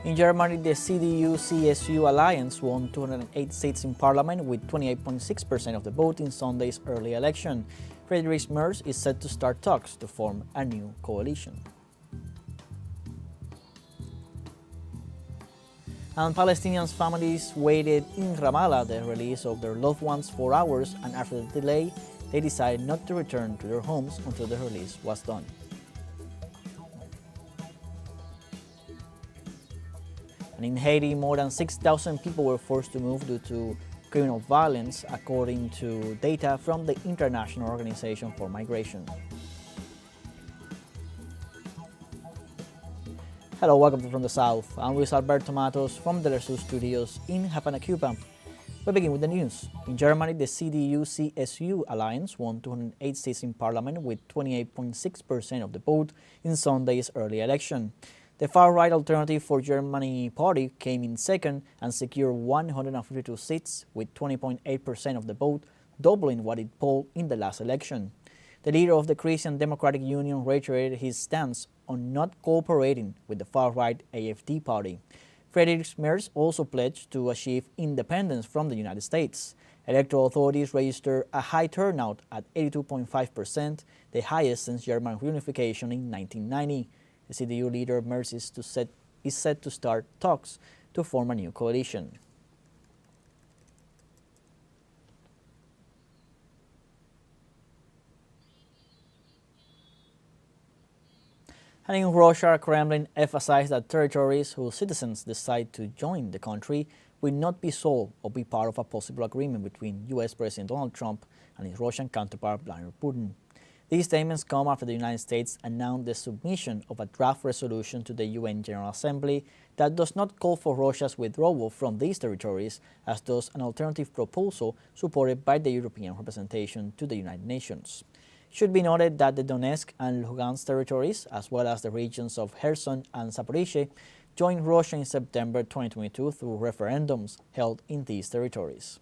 In Germany, the CDU-CSU alliance won 208 seats in parliament with 28.6% of the vote in Sunday's early election. Friedrich Merz is set to start talks to form a new coalition. And Palestinian families waited in Ramallah the release of their loved ones for hours, and after the delay, they decided not to return to their homes until the release was done. And in Haiti, more than 6,000 people were forced to move due to criminal violence, according to data from the International Organization for Migration. Hello, welcome from the South. I'm Luis Alberto Matos from the teleSUR studios in Havana, Cuba. We begin with the news. In Germany, the CDU-CSU alliance won 208 seats in parliament with 28.6% of the vote in Sunday's early election. The far-right Alternative for Germany party came in second and secured 152 seats with 20.8% of the vote, doubling what it polled in the last election. The leader of the Christian Democratic Union reiterated his stance on not cooperating with the far-right AfD party. Friedrich Merz also pledged to achieve independence from the United States. Electoral authorities registered a high turnout at 82.5%, the highest since German reunification in 1990. The CDU leader Merz is set to start talks to form a new coalition. And in Russia, Kremlin emphasized that territories whose citizens decide to join the country will not be sold or be part of a possible agreement between U.S. President Donald Trump and his Russian counterpart Vladimir Putin. These statements come after the United States announced the submission of a draft resolution to the UN General Assembly that does not call for Russia's withdrawal from these territories, as does an alternative proposal supported by the European representation to the United Nations. It should be noted that the Donetsk and Lugansk territories, as well as the regions of Kherson and Zaporizhzhia, joined Russia in September 2022 through referendums held in these territories.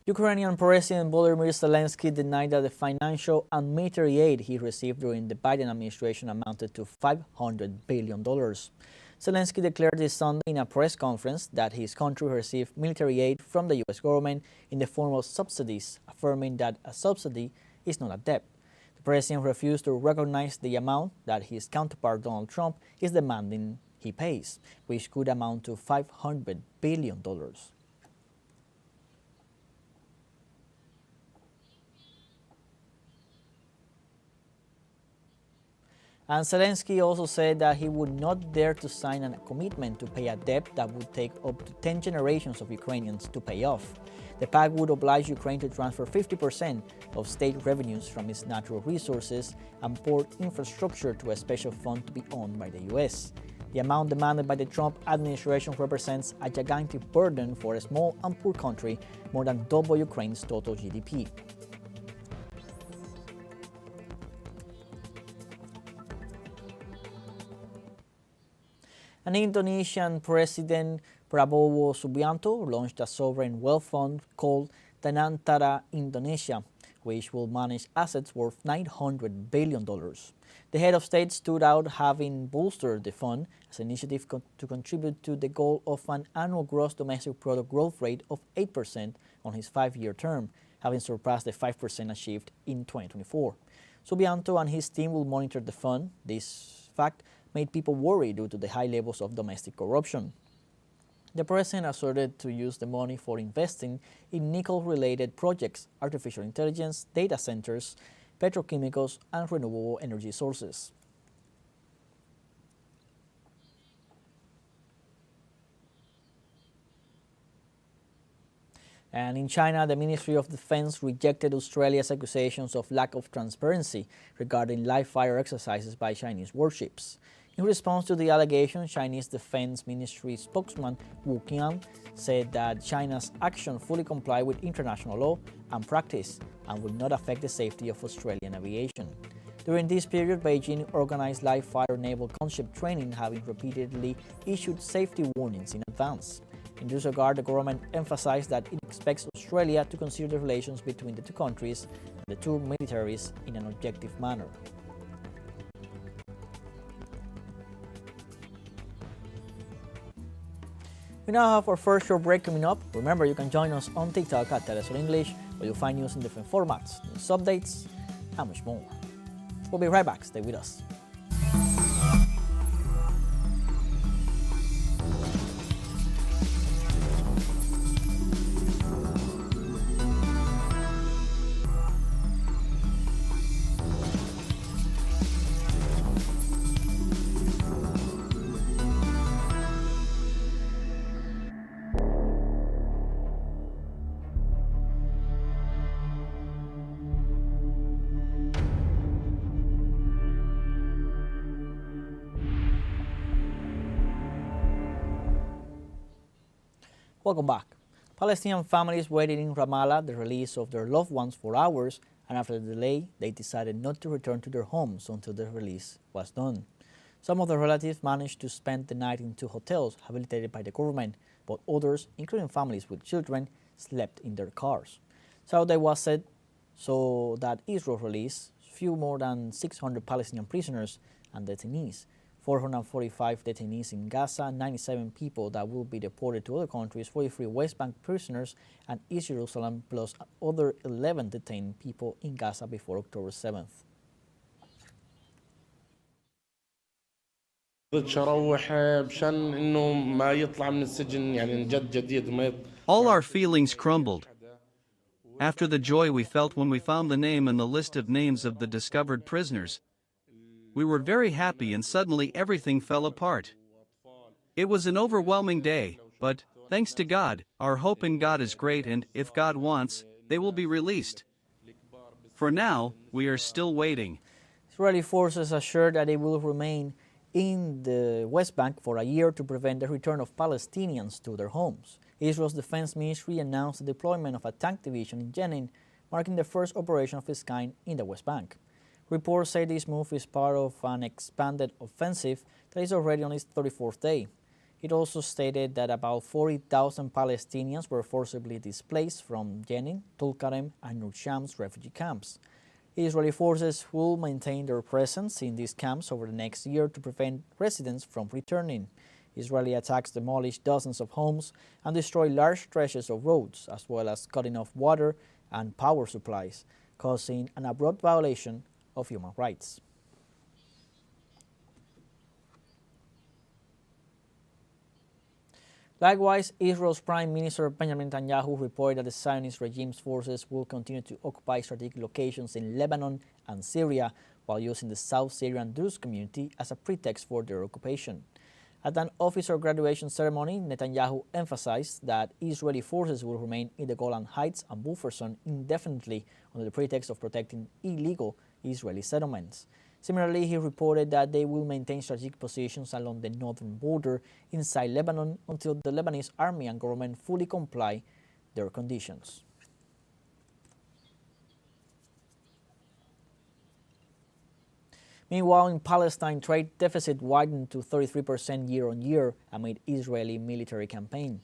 Ukrainian President Volodymyr Zelensky denied that the financial and military aid he received during the Biden administration amounted to $500 billion. Zelensky declared this Sunday in a press conference that his country received military aid from the U.S. government in the form of subsidies, affirming that a subsidy is not a debt. The president refused to recognize the amount that his counterpart Donald Trump is demanding he pays, which could amount to $500 billion. And Zelensky also said that he would not dare to sign a commitment to pay a debt that would take up to 10 generations of Ukrainians to pay off. The pact would oblige Ukraine to transfer 50% of state revenues from its natural resources and port infrastructure to a special fund to be owned by the U.S. The amount demanded by the Trump administration represents a gigantic burden for a small and poor country, more than double Ukraine's total GDP. An Indonesian President Prabowo Subianto launched a sovereign wealth fund called Danantara Indonesia, which will manage assets worth $900 billion. The head of state stood out, having bolstered the fund as an initiative to contribute to the goal of an annual gross domestic product growth rate of 8% on his 5-year term, having surpassed the 5% achieved in 2024. Subianto and his team will monitor the fund. This fact made people worry due to the high levels of domestic corruption. The president asserted to use the money for investing in nickel-related projects, artificial intelligence, data centers, petrochemicals, and renewable energy sources. And in China, the Ministry of Defense rejected Australia's accusations of lack of transparency regarding live fire exercises by Chinese warships. In response to the allegation, Chinese Defense Ministry spokesman Wu Qian said that China's action fully comply with international law and practice and will not affect the safety of Australian aviation. During this period, Beijing organized live fire naval concept training, having repeatedly issued safety warnings in advance. In this regard, the government emphasized that it expects Australia to consider the relations between the two countries and the two militaries in an objective manner. We now have our first short break coming up. Remember, you can join us on TikTok at teleSUR English, where you'll find news in different formats, news updates, and much more. We'll be right back. Stay with us. Welcome back. Palestinian families waited in Ramallah the release of their loved ones for hours, and after the delay, they decided not to return to their homes until the release was done. Some of the relatives managed to spend the night in two hotels habilitated by the government, but others, including families with children, slept in their cars. Saturday was set so that Israel released few more than 600 Palestinian prisoners and detainees. 445 detainees in Gaza, 97 people that will be deported to other countries, 43 West Bank prisoners, and East Jerusalem, plus other 11 detained people in Gaza before October 7th. All our feelings crumbled. After the joy we felt when we found the name and the list of names of the discovered prisoners, we were very happy, and suddenly everything fell apart. It was an overwhelming day, but, thanks to God, our hope in God is great, and, if God wants, they will be released. For now, we are still waiting. Israeli forces assured that they will remain in the West Bank for a year to prevent the return of Palestinians to their homes. Israel's Defense Ministry announced the deployment of a tank division in Jenin, marking the first operation of its kind in the West Bank. Reports say this move is part of an expanded offensive that is already on its 34th day. It also stated that about 40,000 Palestinians were forcibly displaced from Jenin, Tulkarem, and Nur Shams refugee camps. Israeli forces will maintain their presence in these camps over the next year to prevent residents from returning. Israeli attacks demolished dozens of homes and destroyed large stretches of roads, as well as cutting off water and power supplies, causing an abrupt violation of human rights. Likewise, Israel's Prime Minister Benjamin Netanyahu reported that the Zionist regime's forces will continue to occupy strategic locations in Lebanon and Syria while using the South Syrian Druze community as a pretext for their occupation. At an officer graduation ceremony, Netanyahu emphasized that Israeli forces will remain in the Golan Heights and buffer zone indefinitely under the pretext of protecting illegal Israeli settlements. Similarly, he reported that they will maintain strategic positions along the northern border inside Lebanon until the Lebanese army and government fully comply their conditions. Meanwhile, in Palestine, trade deficit widened to 33% year-on-year amid Israeli military campaign.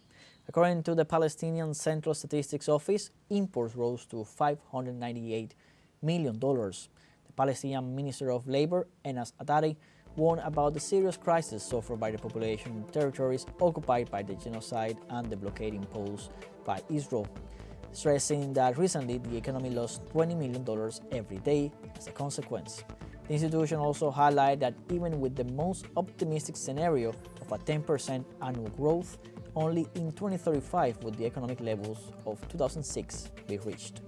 According to the Palestinian Central Statistics Office, imports rose to $598 million. The Palestinian Minister of Labor, Enas Atari, warned about the serious crisis suffered by the population in territories occupied by the genocide and the blockade imposed by Israel, stressing that recently the economy lost $20 million every day as a consequence. The institution also highlighted that even with the most optimistic scenario of a 10% annual growth, only in 2035 would the economic levels of 2006 be reached.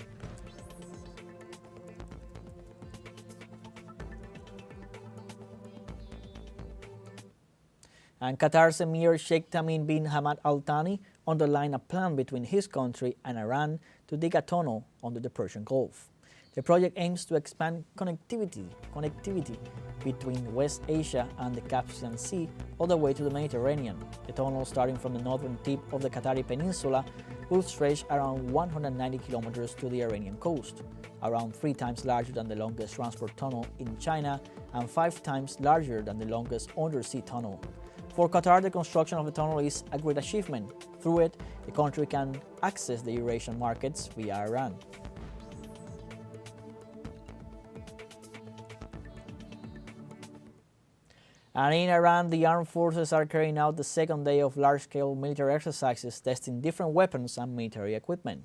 And Qatar's Emir Sheikh Tamim bin Hamad Al Thani underlined a plan between his country and Iran to dig a tunnel under the Persian Gulf. The project aims to expand connectivity between West Asia and the Caspian Sea all the way to the Mediterranean. The tunnel, starting from the northern tip of the Qatari Peninsula, will stretch around 190 kilometers to the Iranian coast, around 3 times larger than the longest transport tunnel in China and 5 times larger than the longest undersea tunnel. For Qatar, the construction of the tunnel is a great achievement. Through it, the country can access the Eurasian markets via Iran. And in Iran, the armed forces are carrying out the second day of large-scale military exercises testing different weapons and military equipment.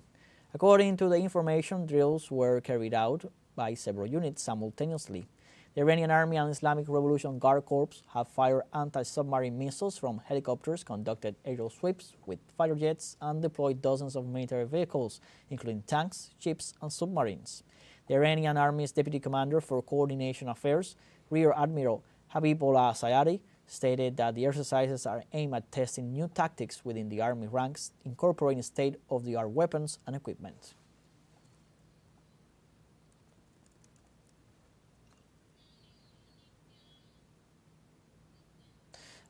According to the information, drills were carried out by several units simultaneously. The Iranian Army and Islamic Revolution Guard Corps have fired anti-submarine missiles from helicopters, conducted aerial sweeps with fighter jets, and deployed dozens of military vehicles, including tanks, ships, and submarines. The Iranian Army's Deputy Commander for Coordination Affairs, Rear Admiral Habibullah Sayari, stated that the exercises are aimed at testing new tactics within the Army ranks, incorporating state-of-the-art weapons and equipment.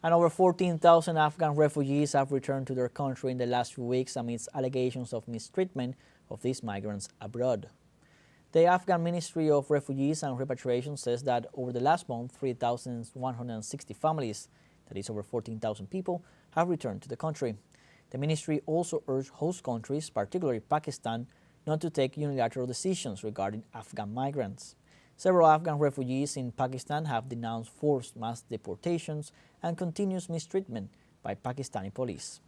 And over 14,000 Afghan refugees have returned to their country in the last few weeks amidst allegations of mistreatment of these migrants abroad. The Afghan Ministry of Refugees and Repatriation says that over the last month, 3,160 families, that is over 14,000 people, have returned to the country. The ministry also urged host countries, particularly Pakistan, not to take unilateral decisions regarding Afghan migrants. Several Afghan refugees in Pakistan have denounced forced mass deportations and continuous mistreatment by Pakistani police.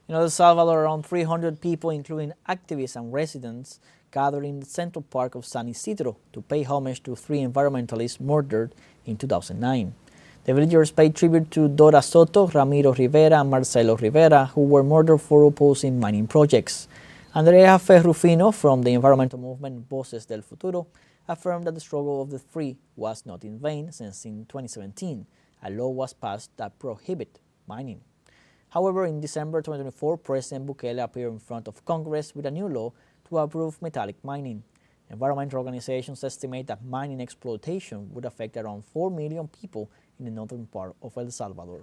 In El Salvador, around 300 people, including activists and residents, gathered in the central park of San Isidro to pay homage to 3 environmentalists murdered in 2009. The villagers paid tribute to Dora Soto, Ramiro Rivera, and Marcelo Rivera, who were murdered for opposing mining projects. Andrea Ferrufino from the environmental movement Voces del Futuro affirmed that the struggle of the 3 was not in vain, since in 2017 a law was passed that prohibited mining. However, in December 2024, President Bukele appeared in front of Congress with a new law to approve metallic mining. Environmental organizations estimate that mining exploitation would affect around 4 million people in the northern part of El Salvador.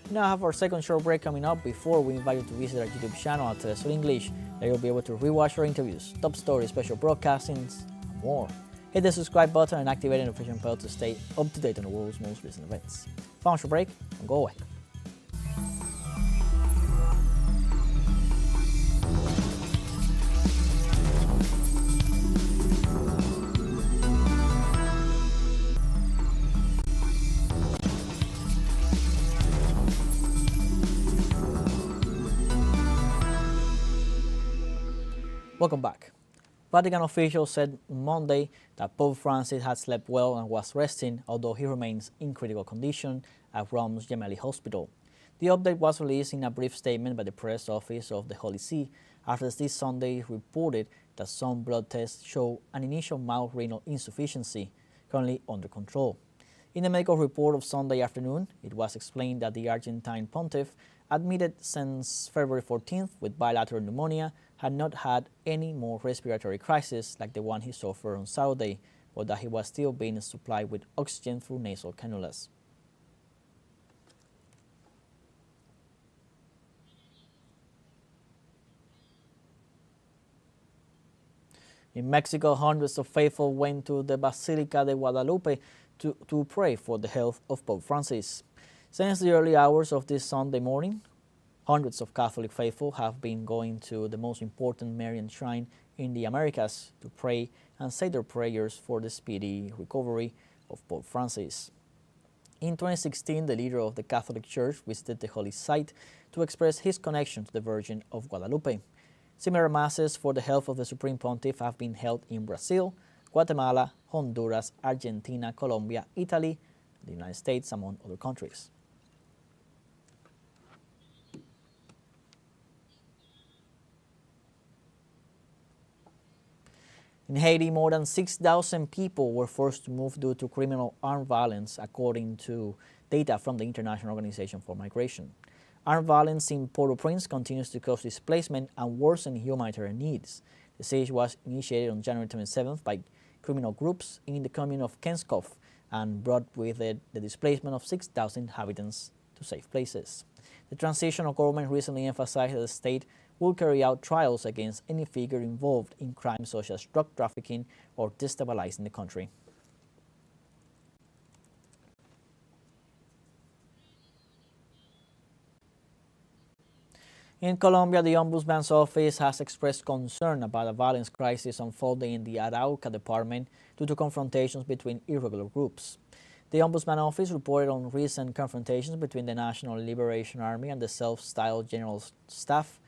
We now have our second short break coming up. Before we invite you to visit our YouTube channel at teleSUR English, where you'll be able to rewatch our interviews, top stories, special broadcastings, and more. Hit the subscribe button and activate the notification bell to stay up to date on the world's most recent events. Final short break, and go away. Welcome back. Vatican officials said on Monday that Pope Francis had slept well and was resting, although he remains in critical condition at Rome's Gemelli Hospital. The update was released in a brief statement by the press office of the Holy See after this Sunday reported that some blood tests show an initial mild renal insufficiency, currently under control. In the medical report of Sunday afternoon, it was explained that the Argentine pontiff, admitted since February 14th with bilateral pneumonia, had not had any more respiratory crisis like the one he suffered on Saturday, but that he was still being supplied with oxygen through nasal cannulas. In Mexico, hundreds of faithful went to the Basilica de Guadalupe to pray for the health of Pope Francis. Since the early hours of this Sunday morning, hundreds of Catholic faithful have been going to the most important Marian shrine in the Americas to pray and say their prayers for the speedy recovery of Pope Francis. In 2016, the leader of the Catholic Church visited the holy site to express his connection to the Virgin of Guadalupe. Similar masses for the health of the Supreme Pontiff have been held in Brazil, Guatemala, Honduras, Argentina, Colombia, Italy, the United States, among other countries. In Haiti, more than 6,000 people were forced to move due to criminal armed violence, according to data from the International Organization for Migration. Armed violence in Port-au-Prince continues to cause displacement and worsen humanitarian needs. The siege was initiated on January 27th by criminal groups in the commune of Kenskov and brought with it the displacement of 6,000 inhabitants to safe places. The transitional government recently emphasized that the state will carry out trials against any figure involved in crimes such as drug trafficking or destabilizing the country. In Colombia, the Ombudsman's office has expressed concern about a violence crisis unfolding in the Arauca department due to confrontations between irregular groups. The Ombudsman office reported on recent confrontations between the National Liberation Army and the self-styled General Staff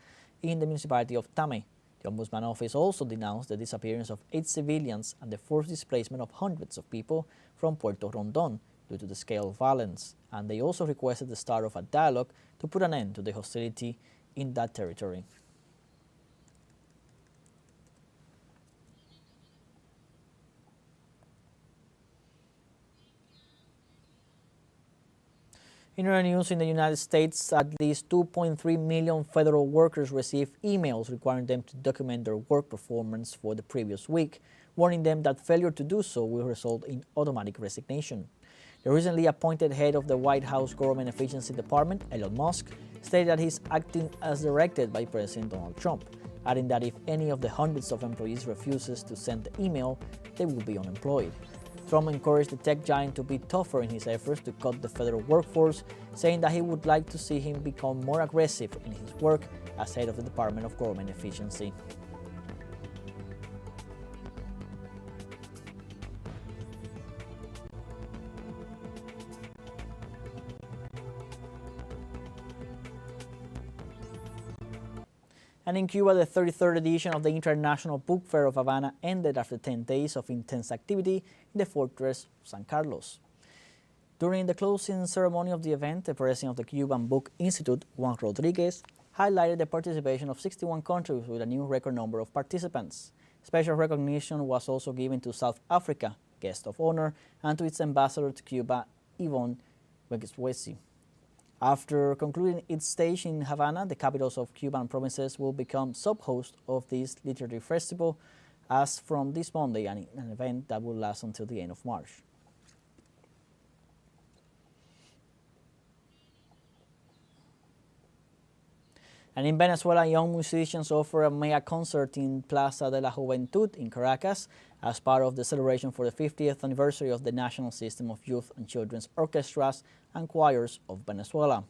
in the municipality of Tame. The Ombudsman office also denounced the disappearance of 8 civilians and the forced displacement of hundreds of people from Puerto Rondon due to the scale of violence, and they also requested the start of a dialogue to put an end to the hostility in that territory. In other news, in the United States, at least 2.3 million federal workers received emails requiring them to document their work performance for the previous week, warning them that failure to do so will result in automatic resignation. The recently appointed head of the White House Government Efficiency Department, Elon Musk, stated that he's acting as directed by President Donald Trump, adding that if any of the hundreds of employees refuses to send the email, they will be unemployed. Trump encouraged the tech giant to be tougher in his efforts to cut the federal workforce, saying that he would like to see him become more aggressive in his work as head of the Department of Government Efficiency. And in Cuba, the 33rd edition of the International Book Fair of Havana ended after 10 days of intense activity in the Fortress San Carlos. During the closing ceremony of the event, the president of the Cuban Book Institute, Juan Rodriguez, highlighted the participation of 61 countries with a new record number of participants. Special recognition was also given to South Africa, guest of honor, and to its ambassador to Cuba, Yvonne Wegeswesi. After concluding its stage in Havana, the capitals of Cuban provinces will become sub-hosts of this literary festival as from this Monday, an event that will last until the end of March. And in Venezuela, young musicians offer a mega concert in Plaza de la Juventud in Caracas as part of the celebration for the 50th anniversary of the National System of Youth and Children's Orchestras and Choirs of Venezuela.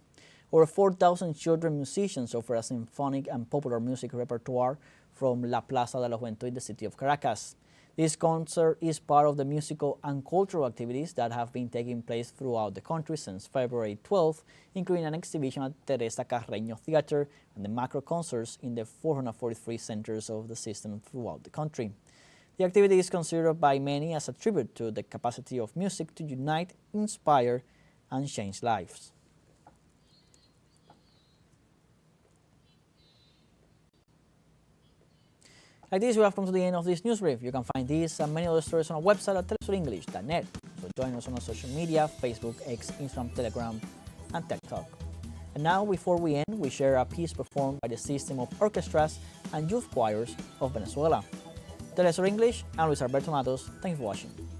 Over 4,000 children musicians offer a symphonic and popular music repertoire from La Plaza de la Juventud in the city of Caracas. This concert is part of the musical and cultural activities that have been taking place throughout the country since February 12th, including an exhibition at Teresa Carreño Theater and the macro concerts in the 443 centers of the system throughout the country. The activity is considered by many as a tribute to the capacity of music to unite, inspire, and change lives. Like this, we have come to the end of this news brief. You can find these and many other stories on our website at telesurenglish.net. So join us on our social media, Facebook, X, Instagram, Telegram, and TikTok. And now, before we end, we share a piece performed by the System of Orchestras and Youth Choirs of Venezuela. TeleSUR English, I'm Luis Alberto Matos. Thank you for watching.